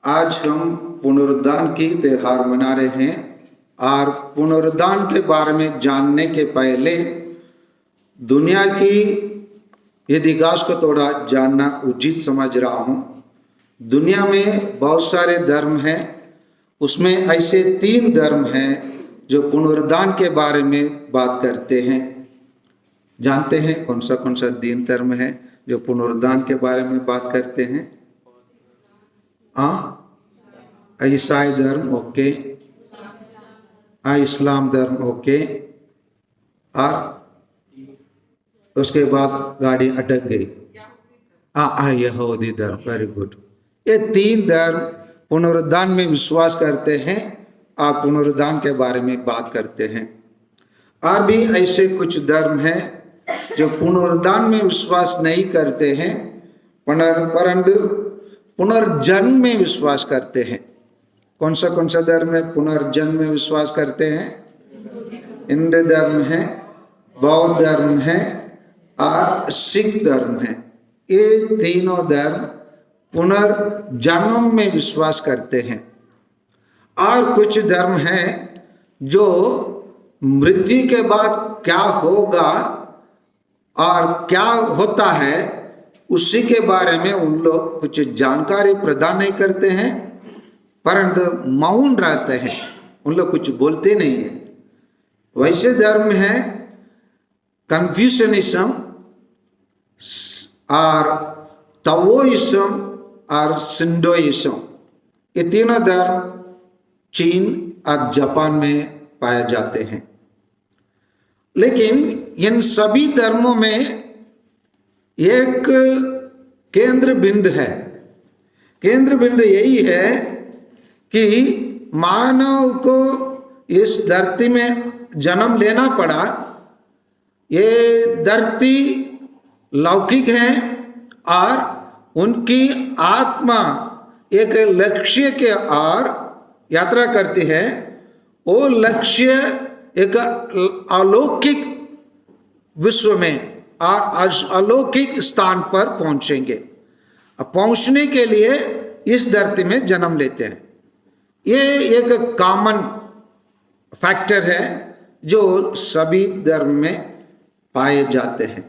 आज हम पुनरुत्थान की त्योहार मना रहे हैं और पुनरुत्थान के बारे में जानने के पहले दुनिया की इतिहास को थोड़ा जानना उचित समझ रहा हूँ। दुनिया में बहुत सारे धर्म हैं, उसमें ऐसे 3 धर्म हैं जो पुनरुत्थान के बारे में बात करते हैं। जानते हैं कौन सा 3 धर्म है जो पुनरुत्थान के बारे में बात करते हैं? ईसाई धर्म ओके, इस्लाम धर्म ओके, और उसके बाद गाड़ी अटक गई। यहूदी धर्म, वेरी गुड। ये 3 धर्म पुनरुत्थान में विश्वास करते हैं और पुनरुत्थान के बारे में बात करते हैं। और भी ऐसे कुछ धर्म हैं जो पुनरुत्थान में विश्वास नहीं करते हैं परंतु पुनर्जन्म में विश्वास करते हैं। कौन सा धर्म है पुनर्जन्म में विश्वास करते हैं? हिंदू धर्म है, बौद्ध धर्म है और सिख धर्म है। ये तीनों धर्म पुनर्जन्म में विश्वास करते हैं। और कुछ धर्म हैं जो मृत्यु के बाद क्या होगा और क्या होता है उसी के बारे में उन लोग कुछ जानकारी प्रदान नहीं करते हैं परंतु मौन रहते हैं, उन लोग कुछ बोलते नहीं है। वैसे धर्म है कन्फ्यूशनिज्म और ताओइज्म और सिंडोइज्म। ये तीनों धर्म चीन और जापान में पाए जाते हैं। लेकिन इन सभी धर्मों में एक केंद्र बिंदु है। केंद्र बिंदु यही है कि मानव को इस धरती में जन्म लेना पड़ा। ये धरती लौकिक है और उनकी आत्मा एक लक्ष्य के ओर यात्रा करती है। वो लक्ष्य एक अलौकिक विश्व में और अलौकिक स्थान पर पहुंचेंगे। पहुंचने के लिए इस धरती में जन्म लेते हैं। ये एक कॉमन फैक्टर है जो सभी धर्म में पाए जाते हैं।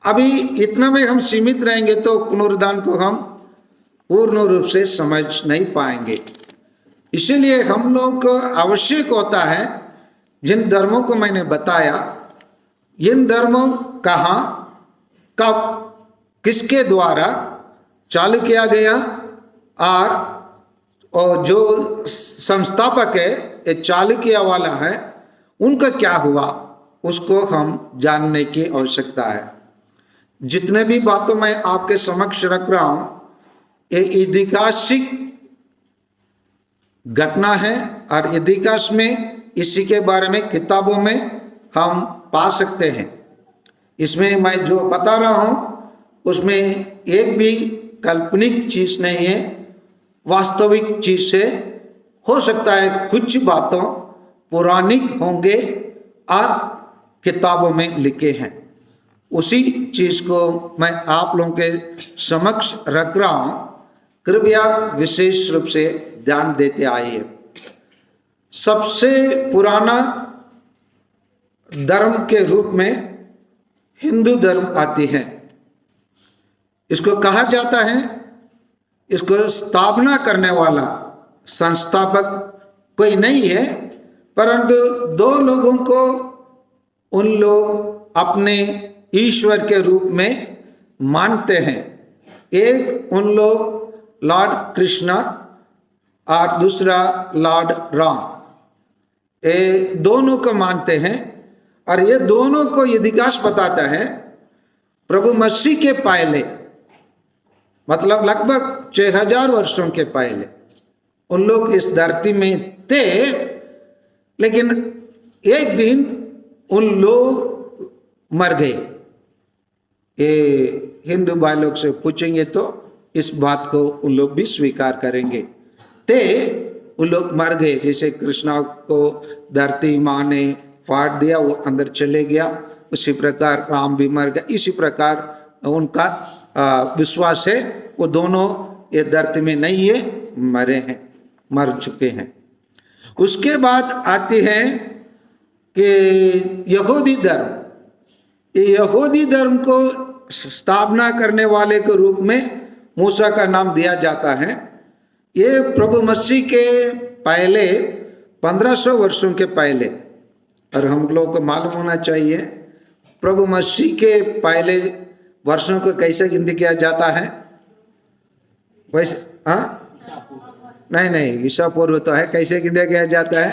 अभी इतना में हम सीमित रहेंगे तो पुनरुत्थान को हम पूर्ण रूप से समझ नहीं पाएंगे। इसीलिए हम लोग को आवश्यक होता है जिन धर्मों को मैंने बताया, इन धर्मों कहाँ, कब, किसके द्वारा चालू किया गया और जो संस्थापक है, ये चालू किया वाला है, उनका क्या हुआ उसको हम जानने की आवश्यकता है। जितने भी बातों मैं आपके समक्ष रख रहा हूं ये ऐतिहासिक घटना है और इतिहास में इसी के बारे में किताबों में हम पा सकते हैं। इसमें मैं जो बता रहा हूं उसमें एक भी काल्पनिक चीज नहीं है, वास्तविक चीज से। हो सकता है कुछ बातों पौराणिक होंगे और किताबों में लिखे हैं, उसी चीज को मैं आप लोगों के समक्ष रख रहा हूं। कृपया विशेष रूप से ध्यान देते आइए। सबसे पुराना धर्म के रूप में हिंदू धर्म आती है। इसको कहा जाता है, इसको स्थापना करने वाला संस्थापक कोई नहीं है परंतु 2 लोगों को उन लोग अपने ईश्वर के रूप में मानते हैं। एक उन लोग लॉर्ड कृष्णा और दूसरा लॉर्ड राम, ये दोनों को मानते हैं। और ये दोनों को इतिहास बताता है प्रभु मसीह के पहले, मतलब लगभग 6000 वर्षों के पहले उन लोग इस धरती में थे। लेकिन एक दिन उन लोग मर गए। ये हिंदू भाई लोग से पूछेंगे तो इस बात को उन लोग भी स्वीकार करेंगे। उन लोग मर गए। जैसे कृष्णा को धरती माँ ने फाड़ दिया, वो अंदर चले गया, उसी प्रकार राम भी मर गया। इसी प्रकार उनका विश्वास है वो दोनों ये धरती में नहीं है, मरे हैं, मर चुके हैं। उसके बाद आती है कि यहूदी धर्म, ये यहूदी धर्म को स्थापना करने वाले के रूप में मूसा का नाम दिया जाता है। ये प्रभु मसीह के पहले 1500 वर्षों के पहले, और हम लोग को मालूम होना चाहिए प्रभु मसीह के पहले वर्षों को कैसे गिनती किया जाता है। वैसे नहीं, ईसा पूर्व तो है, कैसे गिनती किया जाता है?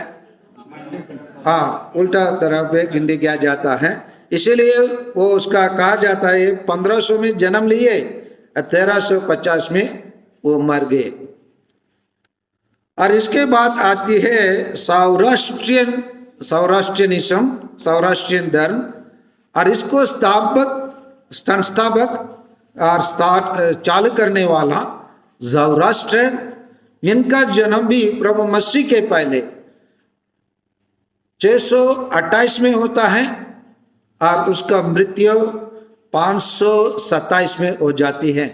उल्टा तरह पे गिनती किया जाता है। इसीलिए वो उसका कहा जाता है 1500 में जन्म लिए, 1350 में वो मर गए। और इसके बाद आती है सौराष्ट्रियनिज्म, सौराष्ट्रियन धर्म, और इसको संस्थापक और चालू करने वाला ज़ोरास्ट्र। इनका जन्म भी प्रभु मसीह के पहले 628 में होता है और उसका मृत्यु 527 में हो जाती है।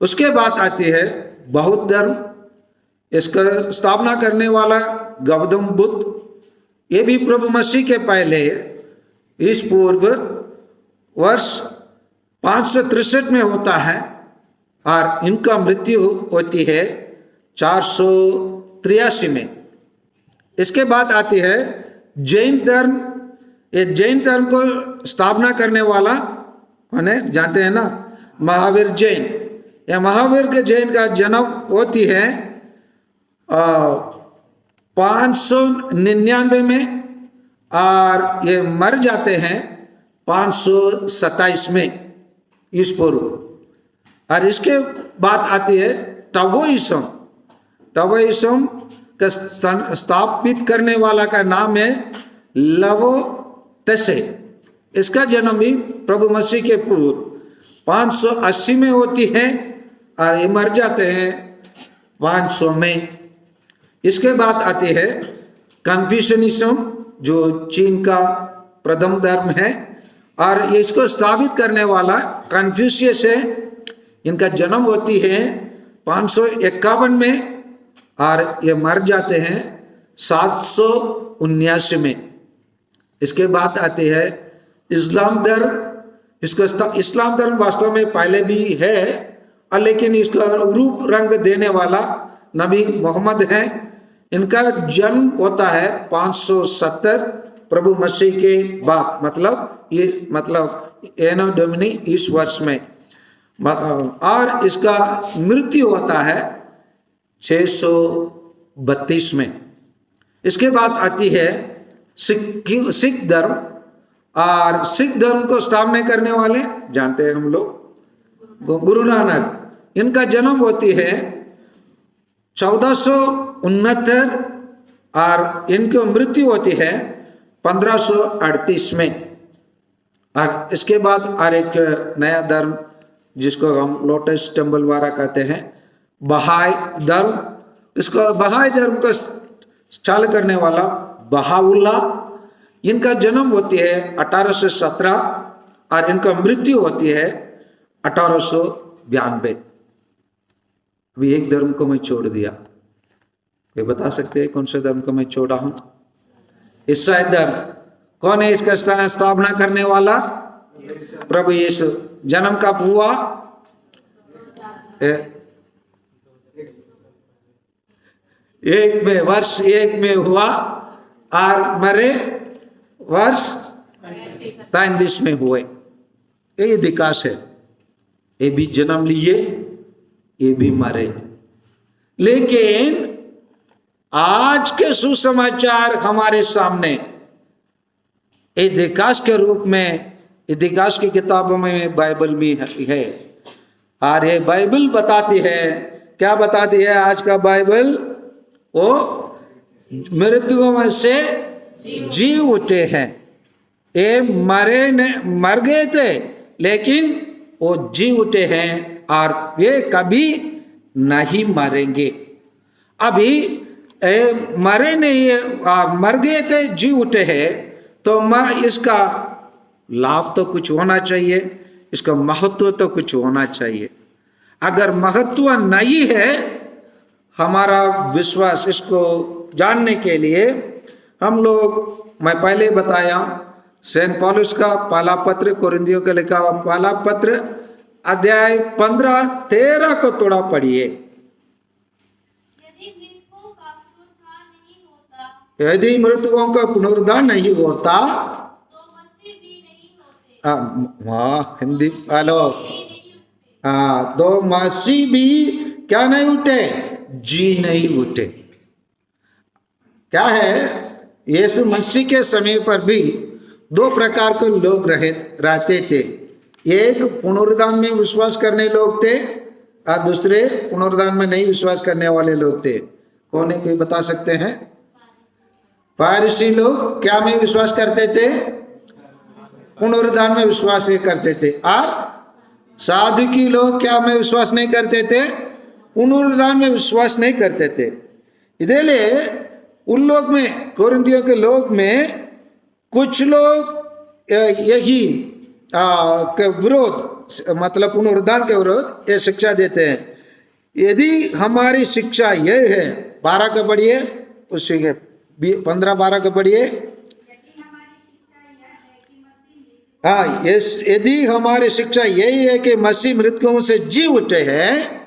उसके बाद आती है बौद्ध धर्म। इसका स्थापना करने वाला गौतम बुद्ध, ये भी प्रभु मसीह के पहले इस पूर्व वर्ष 563 में होता है और इनका मृत्यु होती है 483 में। इसके बाद आती है जैन धर्म। ये जैन धर्म को स्थापना करने वाला कौन है जानते हैं ना? महावीर जैन। यह महावीर के जैन का जन्म होती है 599 में और ये मर जाते हैं 527 में इस पूर्व। और इसके बाद आती है ताओइज्म। ताओइज्म का स्थापित करने वाला का नाम है लाओ त्से। इसका जन्म भी प्रभु मसीह के पूर्व 580 में होती है और ये मर जाते हैं 500 में। इसके बाद आती है कन्फ्यूशनिज्म, जो चीन का प्रथम धर्म है और ये इसको स्थापित करने वाला कन्फ्यूशियस है। इनका जन्म होती है 551 में और ये मर जाते हैं 779 में। इसके बाद आती है इस्लाम धर्म। इसको इस्लाम धर्म वास्तव में पहले भी है और लेकिन इसका रूप रंग देने वाला नबी मोहम्मद है। इनका जन्म होता है 570 प्रभु मसीह के बाद, मतलब एनो डोमिनी इस वर्ष में, और इसका मृत्यु होता है 632 में। इसके बाद आती है सिख धर्म। और सिख धर्म को स्थापना करने वाले जानते हैं हम लोग, गुरु नानक। इनका जन्म होती है 1469 और इनकी मृत्यु होती है 1538 में। और इसके बाद और एक नया धर्म जिसको हम लोटस टेम्पल वाला कहते हैं, बहाई धर्म। इसको बहाई धर्म को चालू करने वाला बहाउल्लाह। इनका जन्म होती है 1817 और इनका मृत्यु होती है 1892। अभी एक धर्म को मैं छोड़ दिया, ये बता सकते हैं कौन से धर्म को मैं छोड़ा हूं? ईसाई धर्म। कौन है इसका स्थापना करने वाला? प्रभु यीशु। जन्म कब हुआ? वर्ष एक में हुआ और मरे वर्ष 33 में हुए। ये विकास है। ये भी जन्म लिए, ये भी मरे। लेकिन आज के सुसमाचार हमारे सामने इतिहास के रूप में, इतिहास की किताबों में बाइबल भी है और ये बाइबल बताती है, क्या बताती है आज का बाइबल? वो मृत्युओं में से जी उठे हैं। ये मर गए थे लेकिन वो जी उठे हैं और वे कभी नहीं मरेंगे। अभी मरे नहीं, मर गए थे, जी उठे हैं, तो इसका लाभ तो कुछ होना चाहिए, इसका महत्व तो कुछ होना चाहिए। अगर महत्व नहीं है हमारा विश्वास, इसको जानने के लिए हम लोग, मैं पहले बताया सेंट पौलुस का पहला पत्र, कोरिन्थियों के लिखा हुआ पहला पत्र अध्याय 15-13 को थोड़ा पढ़िए। यदि मृतकों का पुनरुद्धान नहीं होता तो मसीह भी नहीं होते। हाँ हिंदी हेलो, हाँ तो मसीह भी क्या नहीं उठे, जी नहीं उठे। क्या है, यीशु मसीह के समय पर भी दो प्रकार के लोग रहते थे। एक पुनरुद्धान में विश्वास करने लोग थे और दूसरे पुनरुद्धान में नहीं विश्वास करने वाले लोग थे। कौन है, कोई बता सकते हैं? फारिसी लोग क्या में विश्वास करते थे? पुनरुद्धान में विश्वास नहीं करते थे। और साधुकी लोग क्या में विश्वास नहीं करते थे? पुनरुद्धान में विश्वास नहीं करते थे। इसलिए उन लोग में, कोरिन्थियों के लोग में कुछ लोग यही के विरोध, मतलब पुनरुद्धान के विरोध ये शिक्षा देते हैं। यदि हमारी शिक्षा यह है, 12 का पढ़िए, उसी के 15-12 का पढ़िए। हाँ, यदि हमारी शिक्षा यही है कि मसीह मृतकों से जी उठे हैं,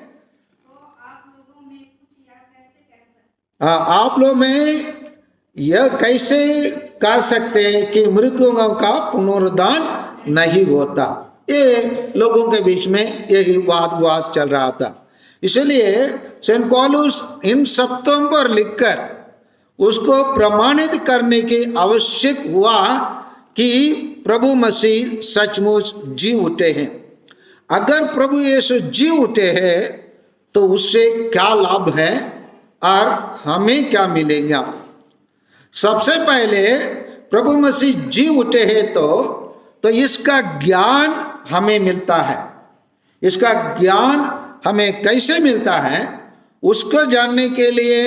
हाँ आप लोग में यह कैसे कह सकते हैं कि मृतकों का पुनरुद्धान नहीं होता? ये लोगों के बीच में यही वाद चल रहा था। इसलिए सेंट पौलुस इन शब्दों पर लिखकर उसको प्रमाणित करने की आवश्यक हुआ कि प्रभु मसीह सचमुच जी उठे हैं। अगर प्रभु यीशु जी उठे हैं तो उससे क्या लाभ है और हमें क्या मिलेगा? सबसे पहले प्रभु मसीह जी उठे हैं तो इसका ज्ञान हमें मिलता है। इसका ज्ञान हमें कैसे मिलता है उसको जानने के लिए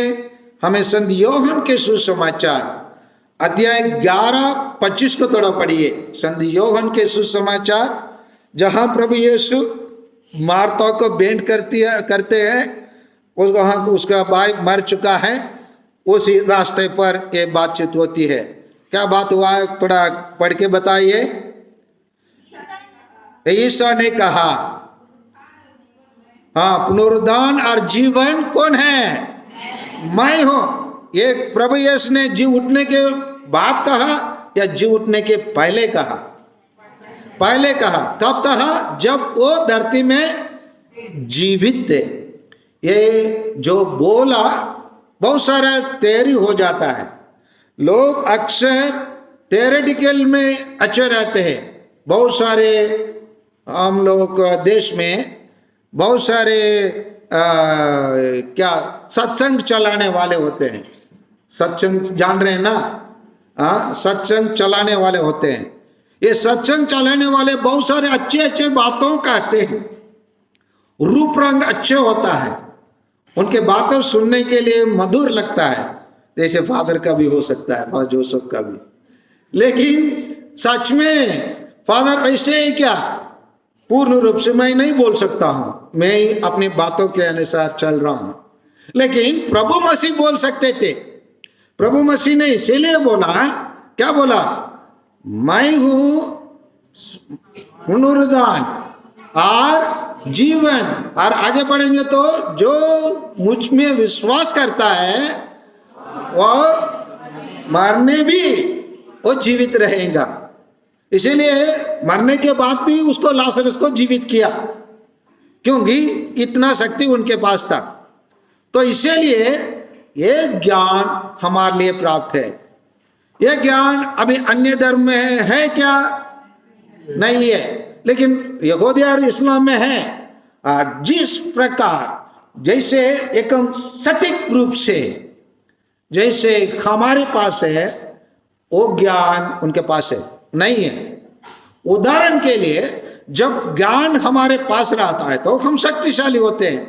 हमें संत योहन के सुसमाचार अध्याय 11-25 को थोड़ा पढ़िए। संत योहन के सुसमाचार, जहां प्रभु यीशु मार्था को भेंट करते हैं, उसका भाई मर चुका है, उसी रास्ते पर ये बातचीत होती है। क्या बात हुआ है, थोड़ा पढ़ के बताइए। ईसा ने कहा, हाँ पुनरुद्धान और जीवन कौन है? मैं हूं। ये प्रभु यीशु ने जी उठने के बाद कहा या जी उठने के पहले कहा? पहले कहा। कब कहा? जब वो धरती में जीवित थे। ये जो बोला बहुत सारा तैयारी हो जाता है। लोग अक्सर थ्योरेटिकल में अच्छे रहते हैं। बहुत सारे हम लोग देश में बहुत सारे क्या सत्संग चलाने वाले होते हैं। सत्संग जान रहे हैं ना? सत्संग चलाने वाले होते हैं। ये सत्संग चलाने वाले बहुत सारे अच्छे बातों कहते हैं। रूप रंग अच्छे होता है, उनके बातों सुनने के लिए मधुर लगता है, जैसे फादर का भी हो सकता है, फादर जोसेफ का भी। लेकिन सच में फादर ऐसे ही क्या? पूर्ण रूप से मैं नहीं बोल सकता हूं, मैं ही अपनी बातों के अनुसार चल रहा हूं। लेकिन प्रभु मसीह बोल सकते थे। प्रभु मसीह ने इसीलिए बोला, क्या बोला? मैं हूं पुनरुद्धान और जीवन। और आगे बढ़ेंगे तो जो मुझ में विश्वास करता है वह मरने भी वो जीवित रहेगा। इसीलिए मरने के बाद भी उसको लाजरस को जीवित किया, क्योंकि इतना शक्ति उनके पास था। तो इसीलिए ये ज्ञान हमारे लिए प्राप्त है। ये ज्ञान अभी अन्य धर्म में है क्या? नहीं है, लेकिन यहूदी और इस्लाम में है। और जिस प्रकार जैसे एकदम सटीक रूप से जैसे हमारे पास है, वो ज्ञान उनके पास है नहीं है। उदाहरण के लिए जब ज्ञान हमारे पास रहता है तो हम शक्तिशाली होते हैं।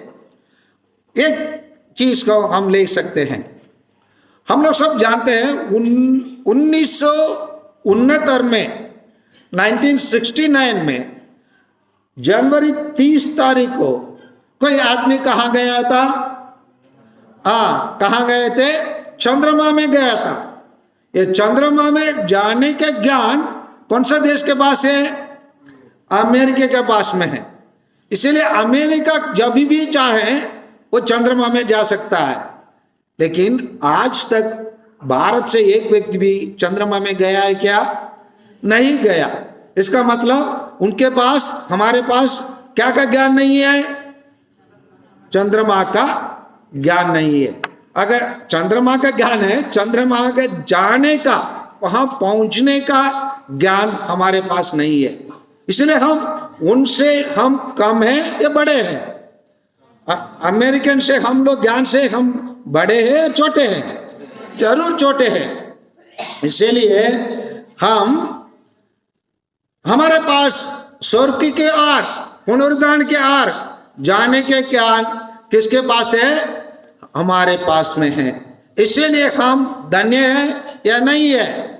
एक चीज को हम ले सकते हैं, हम लोग सब जानते हैं 1969 में 1969 में जनवरी 30 तारीख को कोई आदमी कहाँ गया था? कहाँ गए थे? चंद्रमा में गया था। ये चंद्रमा में जाने का ज्ञान कौन सा देश के पास है? अमेरिका के पास में है। इसीलिए अमेरिका जब भी चाहे वो चंद्रमा में जा सकता है। लेकिन आज तक भारत से एक व्यक्ति भी चंद्रमा में गया है क्या? नहीं गया। इसका मतलब उनके पास, हमारे पास क्या का ज्ञान नहीं है? चंद्रमा का ज्ञान नहीं है। अगर चंद्रमा का ज्ञान है, चंद्रमा के जाने का, वहां पहुंचने का ज्ञान हमारे पास नहीं है। इसलिए उनसे हम कम हैं या बड़े हैं? अमेरिकन से हम लोग ज्ञान से हम बड़े हैं या छोटे हैं? जरूर छोटे हैं। इसीलिए हमारे पास स्वर्ग के आर, पुनरुद्धान के आर जाने के ज्ञान किसके पास है? हमारे पास में है। इसीलिए हम धन्य हैं या नहीं है?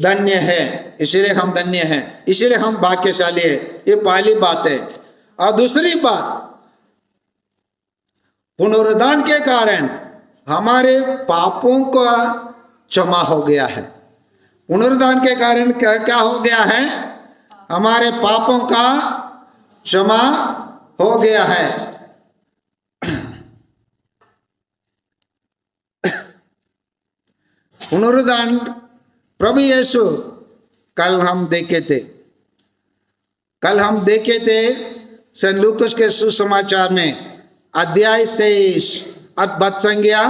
धन्य है। इसीलिए हम धन्य हैं, इसीलिए हम भाग्यशाली है। ये पहली बात है। और दूसरी बात, पुनरुद्धान के कारण हमारे पापों का क्षमा हो गया है। पुनरुद्धान के कारण क्या हो गया है? हमारे पापों का क्षमा हो गया है। पुनरुद्धान प्रभु यीशु कल हम देखे थे सेंट लूकास के सुसमाचार में अध्याय 23 अद्भुत संज्ञा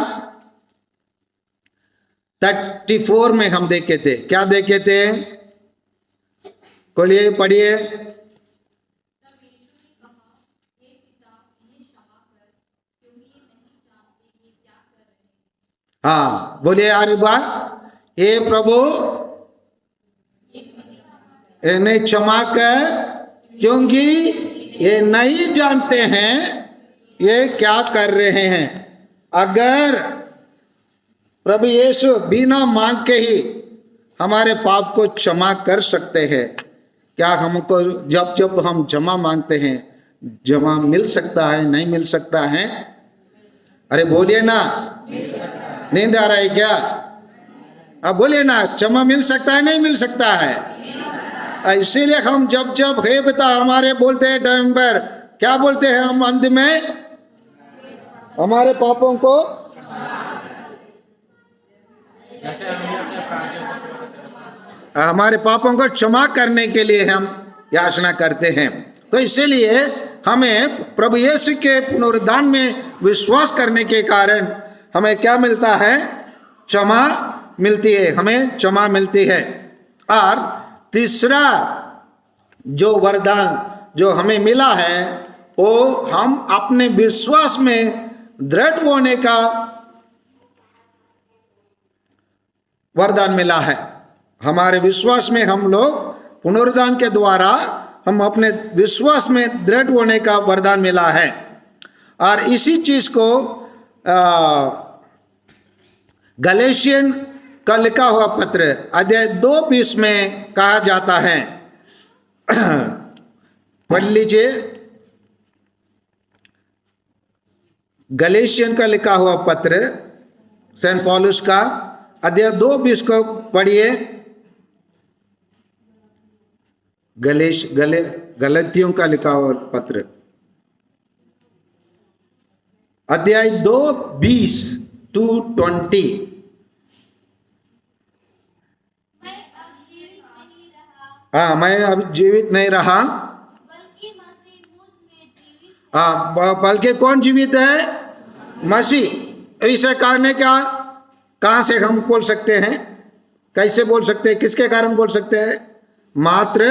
34 में हम देखे थे। क्या देखे थे? खोलिए, पढ़िए। हाँ, बोलिए यार एक बार। हे प्रभु, इन्हें क्षमा कर, क्योंकि ये नहीं जानते हैं ये क्या कर रहे हैं। अगर प्रभु यीशु बिना मांग के ही हमारे पाप को क्षमा कर सकते हैं, क्या हमको जब हम क्षमा मांगते हैं क्षमा मिल सकता है? नहीं मिल सकता है? अरे बोलिए ना, नींद आ रहा है क्या? अब बोलिए ना, क्षमा मिल सकता है नहीं मिल सकता है? इसीलिए हम जब हे पिता हमारे बोलते हैं टाइम पर, क्या बोलते हैं हम अंत में? हमारे पापों को क्षमा करने के लिए हम याचना करते हैं। तो इसीलिए हमें प्रभु यीशु के पुनरुद्धान में विश्वास करने के कारण हमें क्या मिलता है? क्षमा मिलती है, हमें क्षमा मिलती है। और तीसरा जो वरदान जो हमें मिला है वो हम अपने विश्वास में दृढ़ होने का वरदान मिला है। हमारे विश्वास में हम लोग पुनरुद्धान के द्वारा हम अपने विश्वास में दृढ़ होने का वरदान मिला है। और इसी चीज को गलेशियन का लिखा हुआ पत्र अध्याय 2:20 में कहा जाता है। पढ़ लीजिए, गलेशियन का लिखा हुआ पत्र सेंट पॉलुस का अध्याय 2:20 को पढ़िए। गलतियों का लिखा हुआ पत्र अध्याय 2:20-20। हाँ, मैं अब जीवित नहीं रहा, बल्कि मसीह मुझ में जीवित। हाँ, बल्कि कौन जीवित है? मसीह। इसे कहने का कहां से हम बोल सकते हैं? कैसे बोल सकते हैं? किसके कारण बोल सकते हैं? मात्र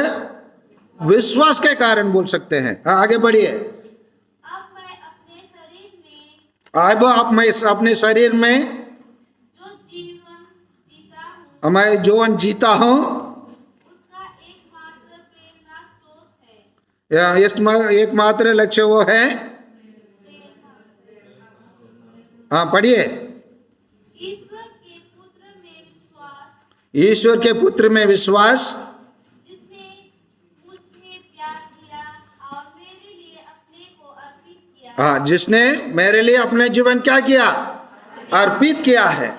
विश्वास के कारण बोल सकते हैं। आगे बढ़िए। अब मैं अपने शरीर में जो जीवन जीता हूँ उसका एकमात्र लक्ष्य वो है। हाँ, पढ़िए। ईश्वर के पुत्र में विश्वास, जिसने मुझ में प्यार किया और मेरे लिए अपने को अर्पित हाँ, जिसने मेरे लिए अपने जीवन क्या किया, अर्पित किया है।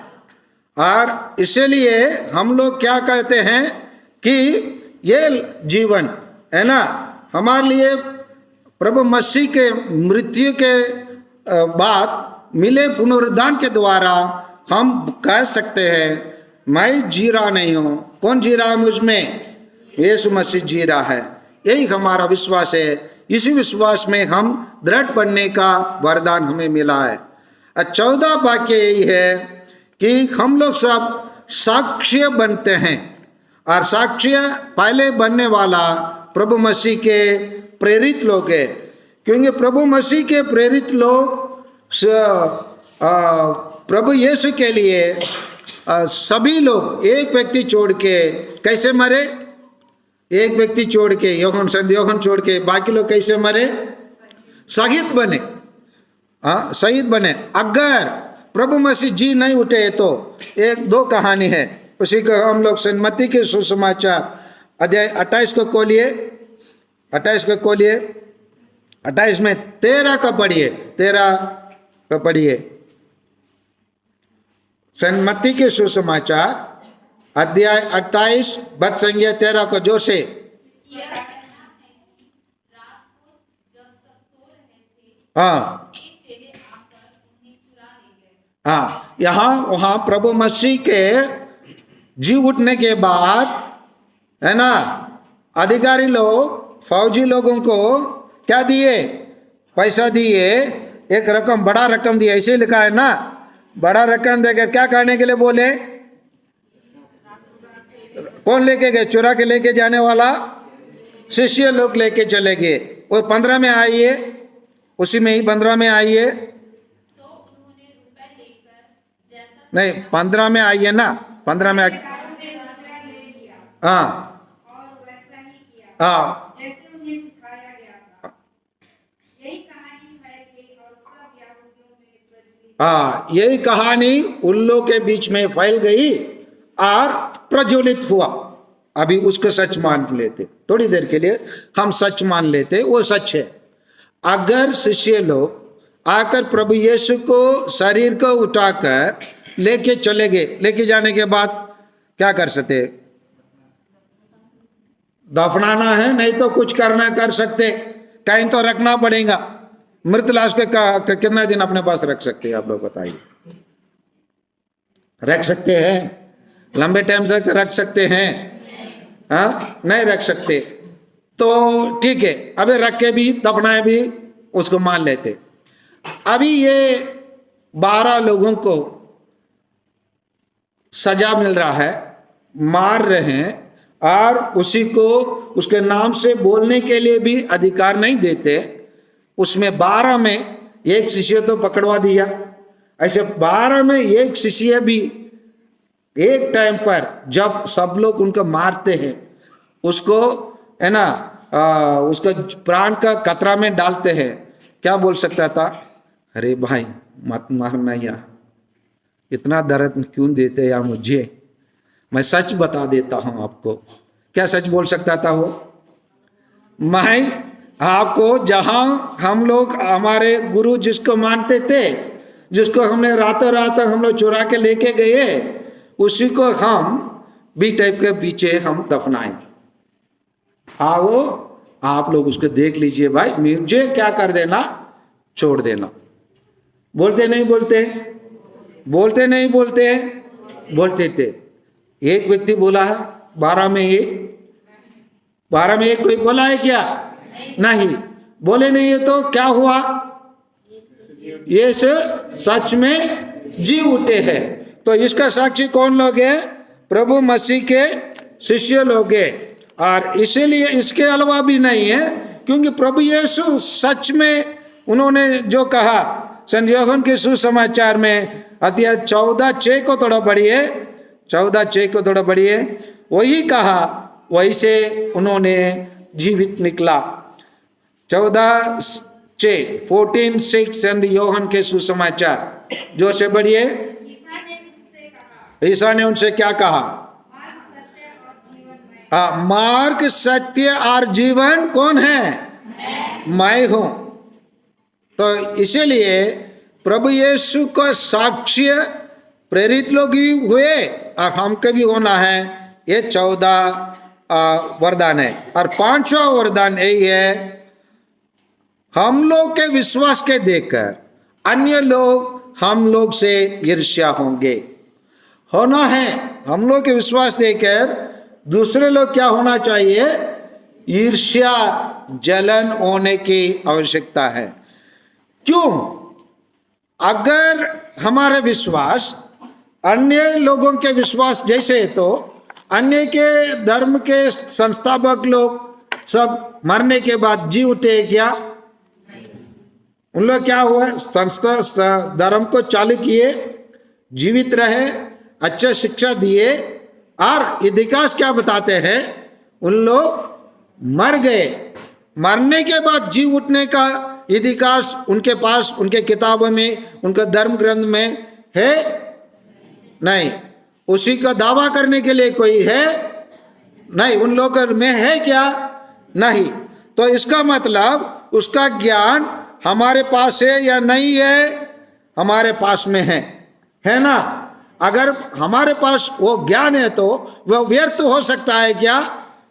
और इसीलिए हम लोग क्या कहते हैं कि ये जीवन है ना, हमारे लिए प्रभु मसीह के मृत्यु के बाद मिले पुनरुद्धान के द्वारा हम कह सकते हैं मैं जी रहा नहीं हूं। कौन जी रहा है मुझ में? यीशु मसीह जी रहा है। यही हमारा विश्वास है। इसी विश्वास में हम दृढ़ बनने का वरदान हमें मिला है। 14 वाक्य यही है कि हम लोग सब साक्ष्य बनते हैं। और साक्ष्य पहले बनने वाला प्रभु मसीह के प्रेरित लोग है, क्योंकि प्रभु मसीह के प्रेरित लोग प्रभु यीशु के लिए सभी लोग एक व्यक्ति छोड़ के कैसे मरे? एक व्यक्ति छोड़ के, योहन छोड़ के बाकी लोग कैसे मरे? शहीद बने। शहीद बने। अगर प्रभु मसीह जी नहीं उठे तो एक दो कहानी है, उसी को हम लोग सन्मति के सुसमाचार अध्याय 28 को खोलिए। 28 को खोलिए। 28 में 13 का पढ़िए। 13 का पढ़िए। सन्मति के सुसमाचार अध्याय 28 बद संज्ञा 13 को जोर से। हाँ हाँ, यहाँ वहां प्रभु मसीह के जी उठने के बाद है ना, अधिकारी लोग फौजी लोगों को क्या दिए? पैसा दिए। एक रकम, बड़ा रकम दिया। ऐसे लिखा है ना, बड़ा रकम देकर क्या करने के लिए बोले? कौन लेके गए? चुरा के लेके जाने वाला शिष्य लोग लेके चले गए। वो 15 में आइए, उसी में ही 15 में आइए। नहीं, 15 में आइए ना, 15 में। हाँ हाँ, हाँ, यही कहानी उन लोगों के बीच में फैल गई और प्रज्वलित हुआ। अभी उसको सच मान लेते, थोड़ी देर के लिए हम सच मान लेते, वो सच है। अगर शिष्य लोग आकर प्रभु यीशु को शरीर को उठाकर लेके चले गए, लेके जाने के बाद क्या कर सकते? दफनाना है, नहीं तो कुछ करना कर सकते, कहीं तो रखना पड़ेगा। मृत लाश के कितना दिन अपने पास रख सकते हैं आप लोग बताइए? रख सकते हैं? लंबे टाइम तक रख सकते हैं? हाँ, नहीं रख सकते। तो ठीक है, अबे रख के भी दफनाए भी उसको मान लेते। अभी ये 12 लोगों को सजा मिल रहा है, मार रहे हैं, और उसी को उसके नाम से बोलने के लिए भी अधिकार नहीं देते। उसमें 12 में एक शिष्य तो पकड़वा दिया। ऐसे 12 में एक शिष्य भी एक टाइम पर जब सब लोग उनको मारते हैं, उसको है ना, उसका प्राण का खतरा में डालते हैं, क्या बोल सकता था? अरे भाई मत मारना यार, इतना दर्द क्यों देते यार मुझे, मैं सच बता देता हूं आपको। क्या सच बोल सकता था वो? मैं आपको, जहां हम लोग हमारे गुरु जिसको मानते थे, जिसको हमने रातों रात हम लोग चुरा के लेके गए, उसी को हम बी टाइप के पीछे हम दफनाए। आओ आप लोग उसको देख लीजिए भाई, मुझे क्या कर देना, छोड़ देना। बोलते नहीं बोलते? बोलते नहीं बोलते? बोलते थे। एक व्यक्ति बोला है 12 में एक, 12 में एक कोई बोला है क्या? नहीं बोले। नहीं है तो क्या हुआ? ये सच में जी उठे हैं। तो इसका साक्षी कौन लोग हैं? प्रभु मसीह के शिष्य लोग हैं। और इसीलिए इसके अलावा भी नहीं है, क्योंकि प्रभु यीशु सच में उन्होंने जो कहा संत यूहन्ना के सुसमाचार में अध्याय 14:6 को थोड़ा पढ़िए। 14:6 को थोड़ा पढ़िए। वही कहा, वैसे उन्होंने जीवित निकला। 14:6 संत यूहन्ना के सुसमाचार, जोर से पढ़िए। ईसा ने उनसे क्या कहा? मार्ग, सत्य और जीवन कौन है? मैं हूं। तो इसीलिए प्रभु यीशु को साक्ष्य प्रेरित लोग भी हुए और हमको भी होना है। ये 14 वरदान है। और 5वां वरदान यही है, हम लोग के विश्वास के देखकर अन्य लोग हम लोग से ईर्ष्या होंगे। होना है, हम लोग के विश्वास देखकर दूसरे लोग क्या होना चाहिए? ईर्ष्या जलन होने की आवश्यकता है। क्यों? अगर हमारा विश्वास अन्य लोगों के विश्वास जैसे, तो अन्य के धर्म के संस्थापक लोग सब मरने के बाद जी उठे क्या? उन लोग क्या हुआ? संस्था धर्म को चालू किए, जीवित रहे, अच्छा शिक्षा दिए, और इतिहास क्या बताते हैं? उन लोग मर गए। मरने के बाद जी उठने का इतिहास उनके पास, उनके किताबों में, उनका धर्म ग्रंथ में है नहीं। उसी का दावा करने के लिए कोई है नहीं, उन लोगों में है क्या? नहीं। तो इसका मतलब उसका ज्ञान हमारे पास है या नहीं है? हमारे पास में है ना? अगर हमारे पास वो ज्ञान है तो वह व्यर्थ हो सकता है क्या?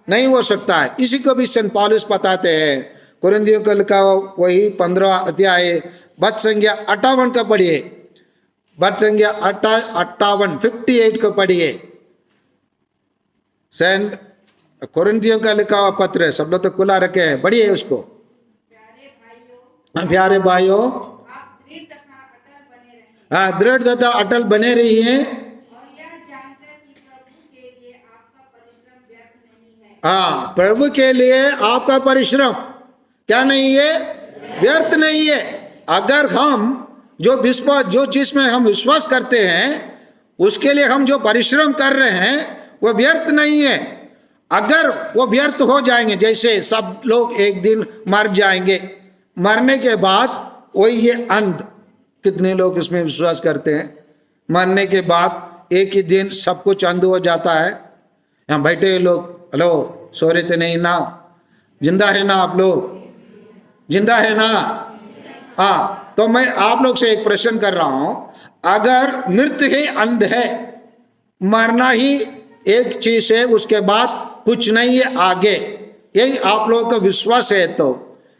नहीं हो सकता है। इसी को भी सेंट पौलुस बताते हैं। कुरिन्थियों को लिखा वही 15 अध्याय बद संख्या 58 का पढ़िए, बद संख्या 58 58 को पढ़िए। सेंट कुरिन्थियों का लिखा हुआ पत्र है, सब लोग तो खुला रखे हैं, पढ़िए उसको। प्यारे भाइयों, हाँ, दृढ़ तथा अटल बने रहिए, हाँ, प्रभु के लिए आपका परिश्रम क्या नहीं है? व्यर्थ नहीं है। अगर हम जो विश्वास, जो चीज में हम विश्वास करते हैं, उसके लिए हम जो परिश्रम कर रहे हैं वो व्यर्थ नहीं है। अगर वो व्यर्थ हो जाएंगे, जैसे सब लोग एक दिन मर जाएंगे, मरने के बाद वही ये अंत, कितने लोग इसमें विश्वास करते हैं? मरने के बाद एक ही दिन सब कुछ अंध हो जाता है। यहाँ बैठे लोग, हेलो, सो रहे थे नहीं ना? जिंदा है ना आप लोग? जिंदा है ना? हाँ, तो मैं आप लोग से एक प्रश्न कर रहा हूं, अगर मृत्यु ही अंध है, मरना ही एक चीज है, उसके बाद कुछ नहीं है आगे, यही आप लोगों का विश्वास है, तो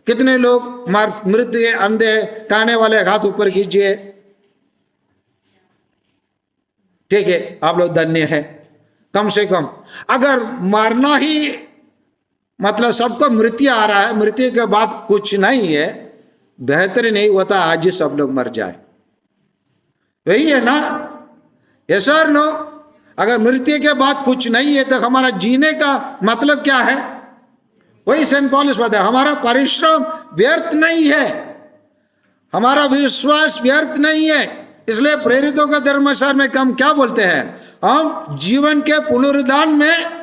कितने लोग मृत्यु के अंधे कहने वाले हाथ ऊपर कीजिए। ठीक है, आप लोग धन्य है। कम से कम अगर मरना ही मतलब सबको मृत्यु आ रहा है, मृत्यु के बाद कुछ नहीं है, बेहतर नहीं होता आज ही सब लोग मर जाए? वही है ना? यस और नो? अगर मृत्यु के बाद कुछ नहीं है तो हमारा जीने का मतलब क्या है? वही सेंट पॉलुस बताया, हमारा परिश्रम व्यर्थ नहीं है, हमारा विश्वास व्यर्थ नहीं है। इसलिए प्रेरितों का धर्मसार में हम क्या बोलते हैं? हम जीवन के पुनरुद्धान में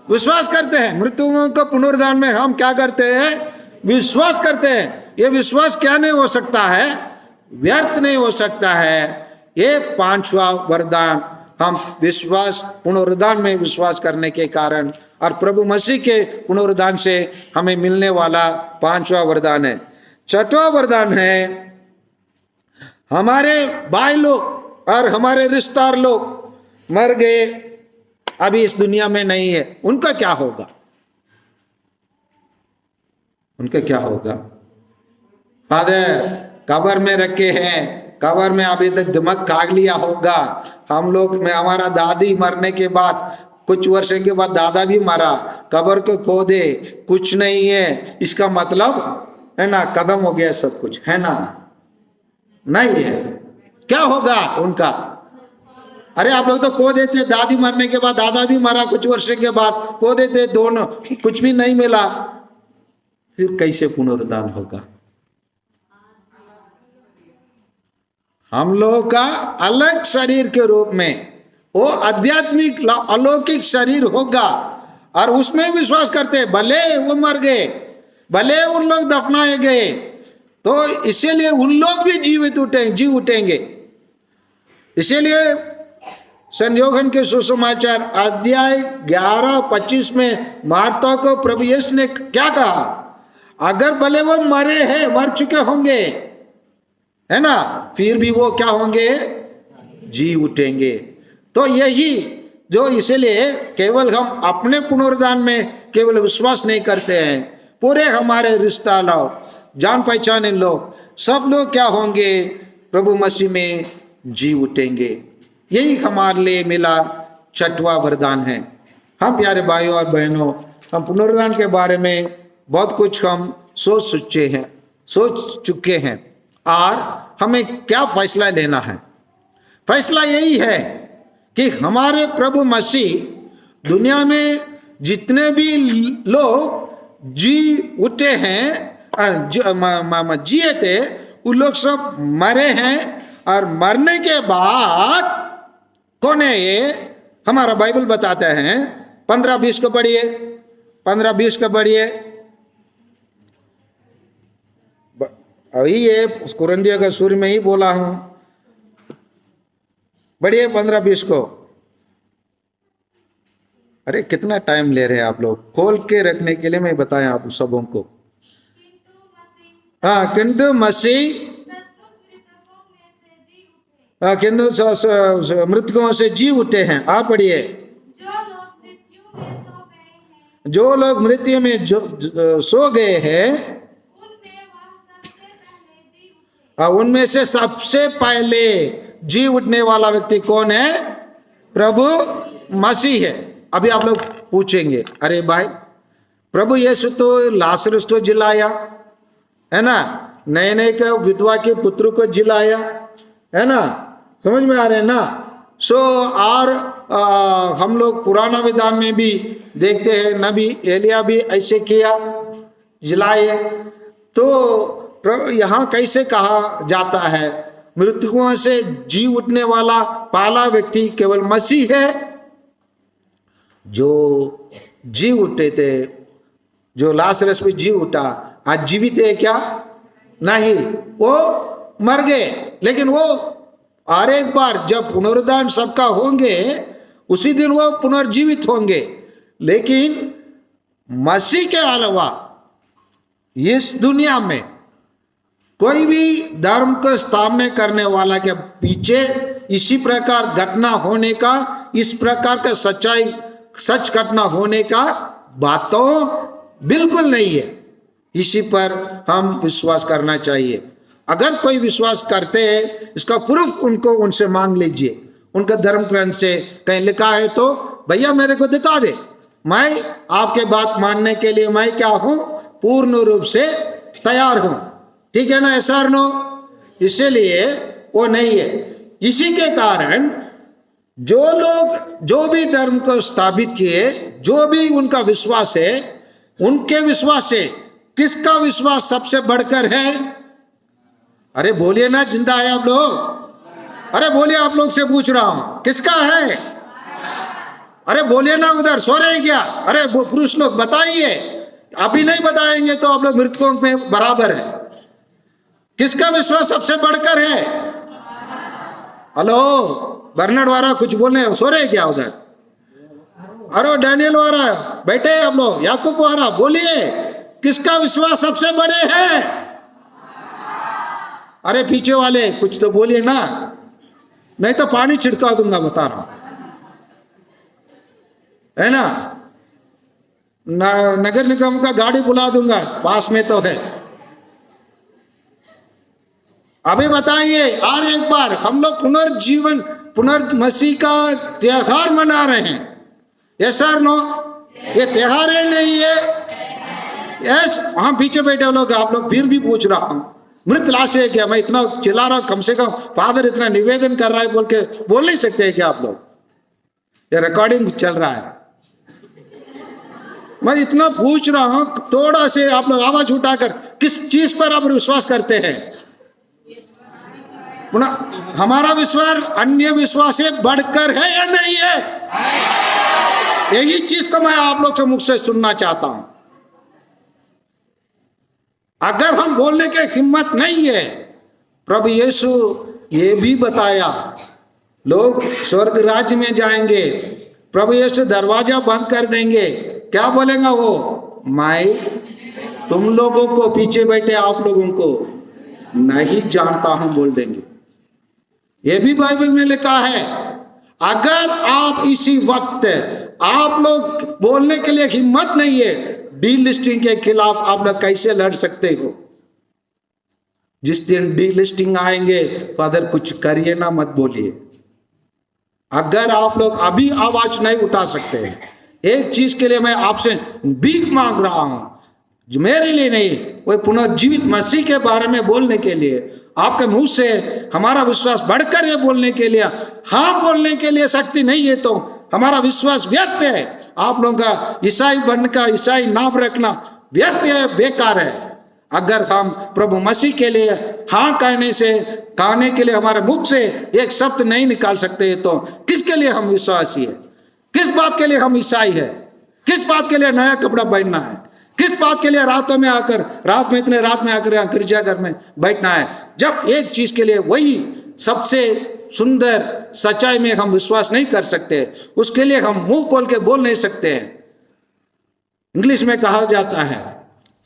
विश्वास करते हैं। मृत्युओं का पुनरुद्धान में हम क्या करते हैं? विश्वास करते हैं। ये विश्वास क्या नहीं हो सकता है? व्यर्थ नहीं हो सकता है। ये 5वां वरदान, हम विश्वास, पुनरुद्धान में विश्वास करने के कारण और प्रभु मसीह के पुनरुद्धान से हमें मिलने वाला 5वां वरदान है। 6वां वरदान है, हमारे भाई लोग और हमारे रिश्तेदार लोग मर गए, अभी इस दुनिया में नहीं है, उनका क्या होगा? उनका क्या होगा? फादर कब्र में रखे हैं, कब्र में अभी तक दिमाग काग लिया होगा। हम लोग में हमारा दादी मरने के बाद कुछ वर्षों के बाद दादा भी मरा, कब्र को खोदे, कुछ नहीं है, इसका मतलब है ना खत्म हो गया सब कुछ, है ना? नहीं है। क्या होगा उनका? अरे आप लोग तो खो देते, दादी मरने के बाद दादा भी मरा, कुछ वर्षों के बाद खो देते, दोनों कुछ भी नहीं मिला, फिर कैसे पुनरुद्धान होगा? हम लोगों का अलग शरीर के रूप में वो आध्यात्मिक अलौकिक शरीर होगा, और उसमें विश्वास करते हैं। भले वो मर गए, भले उन लोग दफनाए गए, तो इसीलिए उन लोग भी जी उठेंगे। इसीलिए संत यूहन्ना के सुसमाचार अध्याय 11-25 में मार्था को प्रभु यीशु ने क्या कहा? अगर भले वो मरे हैं, मर चुके होंगे, है ना, फिर भी वो क्या होंगे, जी उठेंगे। तो यही जो, इसलिए केवल हम अपने पुनरुद्धान में केवल विश्वास नहीं करते हैं, पूरे हमारे रिश्ता लोग, जान पहचाने लोग, सब लोग क्या होंगे, प्रभु मसीह में जी उठेंगे। यही हमारे लिए मिला छठवां वरदान है। हम प्यारे भाइयों और बहनों, हम पुनरुद्धान के बारे में बहुत कुछ हम सोच चुके हैं और हमें क्या फैसला लेना है। फैसला यही है कि हमारे प्रभु मसीह दुनिया में जितने भी लोग जी उठे हैं, जिए थे, उन लोग सब मरे हैं, और मरने के बाद कौन है ये, हमारा बाइबल बताते हैं। 15-20 को पढ़िए, 15-20 को पढ़िए। अभी ये कुरिन्थियों का सूर्य में ही बोला हूं, बढ़िए 15-20 को। अरे कितना टाइम ले रहे हैं आप लोग, खोल के रखने के लिए मैं बताया आप सबों को। हाँ, किंतु मसीह मृतकों से जी उठे हैं। आप पढ़िए। जो लोग मृत्यु में सो गए हैं, उनमें से सबसे पहले जी उठने वाला व्यक्ति कौन है, प्रभु मसीह है। अभी आप लोग पूछेंगे, अरे भाई प्रभु यीशु तो लाजरस को जिलाया, है ना, नए के विधवा के पुत्र को जिलाया, है ना, समझ में आ रहे हैं ना। सो और हम लोग पुराना विधान में भी देखते हैं, नबी एलिया भी ऐसे किया, जिलाए। तो यहाँ कैसे कहा जाता है, मृतकों से जी उठने वाला पहला व्यक्ति केवल मसीह है। जो जी उठे थे, जो लाजरस पे जी उठा, आज जीवित है क्या, नहीं, वो मर गए। लेकिन वो और एक बार जब पुनरुद्धान सबका होंगे, उसी दिन वो पुनर्जीवित होंगे। लेकिन मसीह के अलावा इस दुनिया में कोई भी धर्म को स्थापना करने वाला के पीछे इसी प्रकार घटना होने का, इस प्रकार का सच घटना होने का बात तो बिल्कुल नहीं है। इसी पर हम विश्वास करना चाहिए। अगर कोई विश्वास करते हैं, इसका प्रूफ उनसे मांग लीजिए। उनका धर्म ग्रंथ से कहीं लिखा है तो भैया मेरे को दिखा दे, मैं आपके बात मानने के लिए मैं क्या हूं, पूर्ण रूप से तैयार हूं। ठीक है ना, ऐसा नो। इसलिए वो नहीं है। इसी के कारण जो लोग जो भी धर्म को स्थापित किए, जो भी उनका विश्वास है, उनके विश्वास से किसका विश्वास सबसे बढ़कर है? अरे बोलिए ना, जिंदा है आप लोग? अरे बोलिए, आप लोग से पूछ रहा हूं, किसका है? अरे बोलिए ना, उधर सो रहे हैं क्या? अरे पुरुष लोग बताइए। अभी नहीं बताएंगे तो आप लोग मृतकों में बराबर है। किसका विश्वास सबसे बढ़कर है? हेलो, बर्नर्ड वाला कुछ बोलने, सो रहे क्या उधर? अरे डैनियल वाला बैठे आप लोग, याकूब वाला बोलिए, किसका विश्वास सबसे बड़े है? अरे पीछे वाले कुछ तो बोलिए ना, नहीं तो पानी छिड़का दूंगा, बता रहा हूं, है ना। नगर निगम का गाड़ी बुला दूंगा, पास में तो है। अभी बताइए, और एक बार हम लोग पुनर्मसीह का त्योहार मना रहे हैं, यस सर नो? ये त्योहार है नहीं है? यस। हम पीछे बैठे लोग, आप लोग फिर भी पूछ रहा हूं, मृत लाश है क्या? मैं इतना चिल्ला रहा हूं, कम से कम फादर इतना निवेदन कर रहा है बोल के बोल नहीं सकते क्या आप लोग? ये रिकॉर्डिंग चल रहा है, मैं इतना पूछ रहा हूं, थोड़ा से आप लोग आवाज उठाकर किस चीज पर आप विश्वास करते हैं? हमारा विश्वास अन्य विश्वास से बढ़कर है या नहीं है? यही चीज को मैं आप लोग से मुख से सुनना चाहता हूं। अगर हम बोलने की हिम्मत नहीं है, प्रभु यीशु ये भी बताया, लोग स्वर्ग राज्य में जाएंगे, प्रभु यीशु दरवाजा बंद कर देंगे, क्या बोलेगा वो? मैं तुम लोगों को, पीछे बैठे आप लोगों को नहीं जानता हूं बोल देंगे। ये भी बाइबल में लिखा है। अगर आप इसी वक्त आप लोग बोलने के लिए हिम्मत नहीं है, डीलिस्टिंग के खिलाफ आप लोग कैसे लड़ सकते हो? जिस दिन डीलिस्टिंग आएंगे, फादर कुछ करिए ना, मत बोलिए। अगर आप लोग अभी आवाज नहीं उठा सकते, एक चीज के लिए मैं आपसे भीख मांग रहा हूं, जो मेरे लिए नहीं, वो पुनर्जीवित मसीह के बारे में बोलने के लिए आपके मुंह से हमारा विश्वास बढ़कर ये बोलने के लिए, हाँ बोलने के लिए शक्ति नहीं है तो हमारा विश्वास व्यर्थ है। आप लोगों का ईसाई बनने का, ईसाई नाम रखना व्यर्थ है, बेकार है। अगर हम प्रभु मसीह के लिए हाँ कहने के लिए हमारे मुख से एक शब्द नहीं निकाल सकते, तो किसके लिए हम विश्वासी है? किस बात के लिए हम ईसाई है? किस बात के लिए नया कपड़ा पहनना है? किस बात के लिए रात में आकर यहाँ गिरजाघर में बैठना है? जब एक चीज के लिए, वही सबसे सुंदर सच्चाई में हम विश्वास नहीं कर सकते, उसके लिए हम मुंह खोल के बोल नहीं सकते हैं। इंग्लिश में कहा जाता है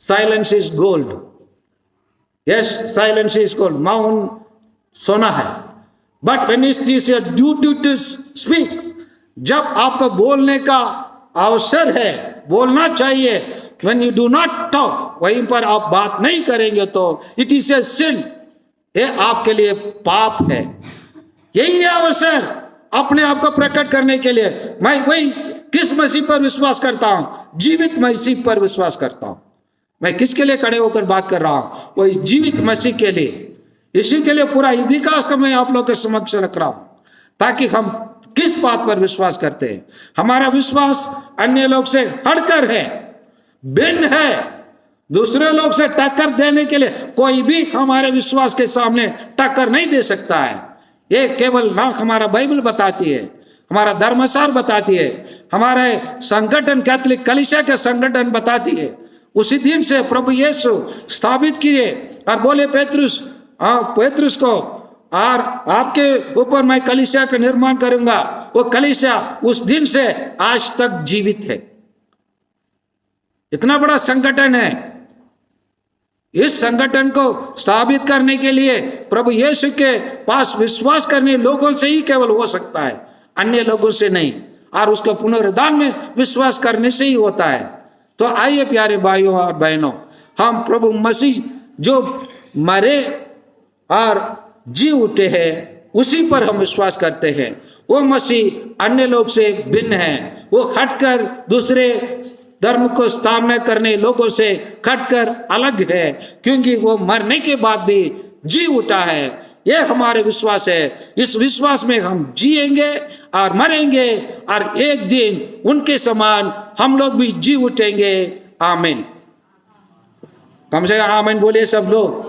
silence is gold. Yes, silence is gold. मौन सोना है। But when it is your duty to speak, जब आपको बोलने का अवसर है, बोलना चाहिए, when you do not talk, वहीं पर आप बात नहीं करेंगे तो इट इज ए सिन, ये आपके लिए पाप है। यही है अवसर अपने आप को प्रकट करने के लिए। मैं वही किस मसीह पर विश्वास करता हूं? जीवित मसीह पर विश्वास करता हूं। मैं किसके लिए खड़े होकर बात कर रहा हूं? वही जीवित मसीह के लिए। इसी के लिए पूरा इतिहास को मैं आप लोग के समक्ष रख रहा हूं, ताकि हम किस बात पर विश्वास करते हैं। हमारा विश्वास अन्य लोग से हटकर है, भिन्न है। दूसरे लोग से टक्कर देने के लिए कोई भी हमारे विश्वास के सामने टक्कर नहीं दे सकता है। ये केवल ना हमारा बाइबल बताती है, हमारा धर्मशास्त्र बताती है, हमारे संगठन कैथोलिक कलीसिया के संगठन बताती है। उसी दिन से प्रभु यीशु स्थापित किए और बोले पेतरुस को, और आपके ऊपर मैं कलीसिया का निर्माण करूंगा। वो कलीसिया उस दिन से आज तक जीवित है। इतना बड़ा संगठन है। इस संगठन को स्थापित करने के लिए प्रभु यीशु के पास विश्वास करने लोगों से ही केवल हो सकता है, अन्य लोगों से नहीं। और उसको पुनरुद्धान में विश्वास करने से ही होता है। तो आइए प्यारे भाइयों और बहनों, हम प्रभु मसीह जो मरे और जी उठे हैं, उसी पर हम विश्वास करते हैं। वो मसीह अन्य लोग से भिन्न है। वो हटकर दूसरे धर्म को स्थापना करने लोगों से हटकर अलग है, क्योंकि वो मरने के बाद भी जी उठा है। ये हमारे विश्वास है। इस विश्वास में हम जिएंगे और मरेंगे, और एक दिन उनके समान हम लोग भी जी उठेंगे। आमीन। कम से कम आमीन बोलिए सब लोग।